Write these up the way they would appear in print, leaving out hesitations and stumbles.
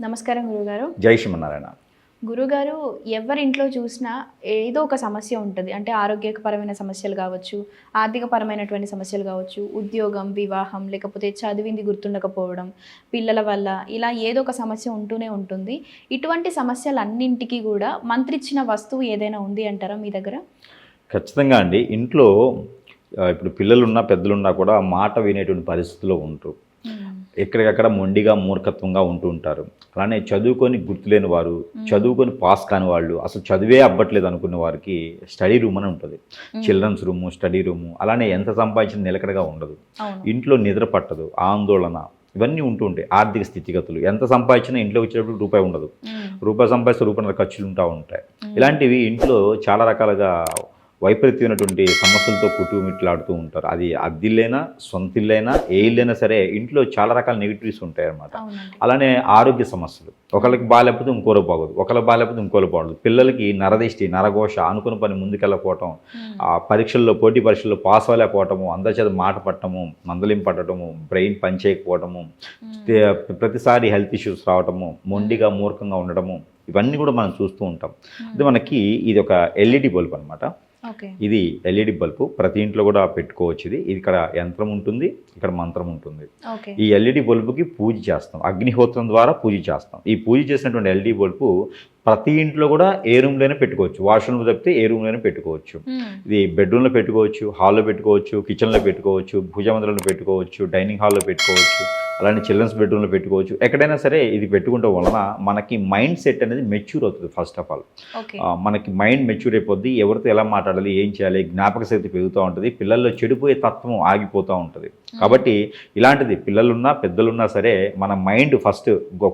నమస్కారం గురుగారు. జై శ్రీమన్నారాయణ. గురుగారు, ఎవరింట్లో చూసినా ఏదో ఒక సమస్య ఉంటుంది. అంటే ఆరోగ్యపరమైన సమస్యలు కావచ్చు, ఆర్థికపరమైనటువంటి సమస్యలు కావచ్చు, ఉద్యోగం, వివాహం, లేకపోతే చదివింది గుర్తుండకపోవడం, పిల్లల వల్ల ఇలా ఏదో ఒక సమస్య ఉంటూనే ఉంటుంది. ఇటువంటి సమస్యలన్నింటికీ కూడా మంత్రిచ్చిన వస్తువు ఏదైనా ఉంది అంటారా మీ దగ్గర? ఖచ్చితంగా అండి. ఇంట్లో ఇప్పుడు పిల్లలున్నా పెద్దలున్నా కూడా మాట వినేటువంటి పరిస్థితిలో ఉంటూ ఎక్కడికక్కడ మొండిగా మూర్ఖత్వంగా ఉంటూ ఉంటారు. అలానే చదువుకొని గుర్తులేని వారు, చదువుకొని పాస్ కాని వాళ్ళు, అసలు చదివే అవ్వట్లేదు అనుకునే వారికి స్టడీ రూమ్ అని ఉంటుంది. Childrens room, study room. అలానే ఎంత సంపాదించిన నిలకడగా ఉండదు, ఇంట్లో నిద్ర పట్టదు, ఆందోళన, ఇవన్నీ ఉంటూ ఉంటాయి. ఆర్థిక స్థితిగతులు, ఎంత సంపాదించినా ఇంట్లో వచ్చేటప్పుడు రూపాయి ఉండదు, రూపాయి సంపాదిస్తే రూపాయన్నర ఖర్చులు ఉంటూ ఉంటాయి. ఇలాంటివి ఇంట్లో చాలా రకాలుగా వైపరీత్యమైనటువంటి సమస్యలతో కుటుంబిట్లాడుతూ ఉంటారు. అది అద్దిల్లైనా, సొంత ఇల్లైనా, ఏ ఇల్లైనా సరే ఇంట్లో చాలా రకాల నెగిటివ్స్ ఉంటాయి అన్నమాట. అలానే ఆరోగ్య సమస్యలు, ఒకరికి బాగాలేకపోతే ఇంకోరు బాగోదు, ఒకరికి బాగాలేకపోతే ఇంకోరు బాగోదు. పిల్లలకి నరదిష్టి, నరఘోష, అనుకున్న పని ముందుకెళ్ళకపోవటం, పరీక్షల్లో, పోటీ పరీక్షల్లో పాస్ అవ్వలేకపోవటము, అందరి చేత మాట పట్టడము, మందలింపు పట్టడము, బ్రెయిన్ పనిచేయకపోవటము, ప్రతిసారి హెల్త్ ఇష్యూస్ రావటము, మొండిగా మూర్ఖంగా ఉండడము, ఇవన్నీ కూడా మనం చూస్తూ ఉంటాం. ఇది మనకి ఇది ఒక ఎల్ఈడి బల్బ్ అనమాట. ఇది ఎల్ఈడి బల్బు ప్రతి ఇంట్లో కూడా పెట్టుకోవచ్చు. ఇది ఇక్కడ యంత్రం ఉంటుంది, ఇక్కడ మంత్రం ఉంటుంది. ఈ ఎల్ఈడి బల్బుకి పూజ చేస్తాం, అగ్నిహోత్రం ద్వారా పూజ చేస్తాం. ఈ పూజ చేసినటువంటి ఎల్ఈడి బల్బు ప్రతి ఇంట్లో కూడా ఏ రూమ్లోనే పెట్టుకోవచ్చు. వాష్రూమ్లో తప్పితే ఏ రూమ్లోనే పెట్టుకోవచ్చు. ఇది బెడ్రూమ్లో పెట్టుకోవచ్చు, హాల్లో పెట్టుకోవచ్చు, కిచెన్లో పెట్టుకోవచ్చు, పూజ మందిరంలో పెట్టుకోవచ్చు, డైనింగ్ హాల్లో పెట్టుకోవచ్చు, అలానే చిల్డ్రన్స్ బెడ్రూమ్లో పెట్టుకోవచ్చు. ఎక్కడైనా సరే ఇది పెట్టుకోవడం వలన మనకి మైండ్ సెట్ అనేది మెచ్యూర్ అవుతుంది. ఫస్ట్ ఆఫ్ ఆల్ మనకి మైండ్ మెచ్యూర్ అయిపోద్ది. ఎవరితో ఎలా మాట్లాడాలి, ఏం చేయాలి, జ్ఞాపక శక్తి పెరుగుతూ ఉంటుంది. పిల్లల్లో చెడిపోయే తత్వం ఆగిపోతూ ఉంటుంది. కాబట్టి ఇలాంటిది పిల్లలున్నా పెద్దలున్నా సరే మన మైండ్ ఫస్ట్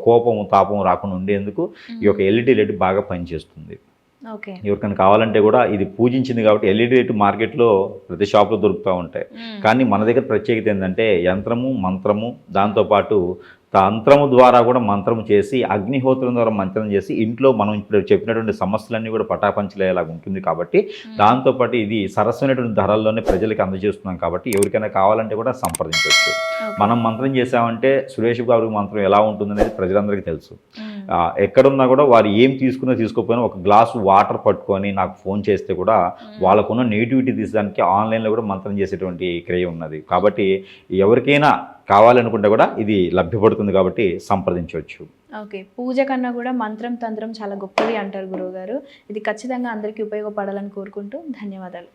కోపం తాపం రాకుండా ఉండేందుకు ఈ యొక్క ఎల్ఈడి లైట్ బాగా పనిచేస్తుంది. ఎవరికైనా కావాలంటే కూడా ఇది పూజించింది కాబట్టి ఎల్ఈడి లైట్ మార్కెట్లో ప్రతి షాప్లో దొరుకుతూ ఉంటాయి. కానీ మన దగ్గర ప్రత్యేకత ఏంటంటే యంత్రము, మంత్రము, దాంతోపాటు తంత్రము ద్వారా కూడా మంత్రము చేసి, అగ్నిహోత్రం ద్వారా మంత్రం చేసి ఇంట్లో మనం ఇప్పుడు చెప్పినటువంటి సమస్యలన్నీ కూడా పటాపంచలేలాగా ఉంటుంది. కాబట్టి దాంతోపాటు ఇది సరస్వైనటువంటి ధరల్లోనే ప్రజలకి అందజేస్తున్నాం. కాబట్టి ఎవరికైనా కావాలంటే కూడా సంప్రదించవచ్చు. మనం మంత్రం చేసామంటే సురేష్ గారి మంత్రం ఎలా ఉంటుందనేది ప్రజలందరికీ తెలుసు. ఎక్కడున్నా కూడా వారు ఏం తీసుకున్నా తీసుకోకపోయినా ఒక గ్లాసు వాటర్ పట్టుకొని నాకు ఫోన్ చేస్తే కూడా వాళ్ళకున్న నెగిటివిటీ తీసడానికి ఆన్లైన్లో కూడా మంత్రం చేసేటువంటి క్రియ ఉన్నది. కాబట్టి ఎవరికైనా కావాలనుకుంటే కూడా ఇది లభ్యపడుతుంది, కాబట్టి సంప్రదించవచ్చు. ఓకే, పూజ కన్నా కూడా మంత్రం తంత్రం చాలా గొప్పది అంటారు గురువు గారు. ఇది ఖచ్చితంగా అందరికీ ఉపయోగపడాలని కోరుకుంటూ ధన్యవాదాలు.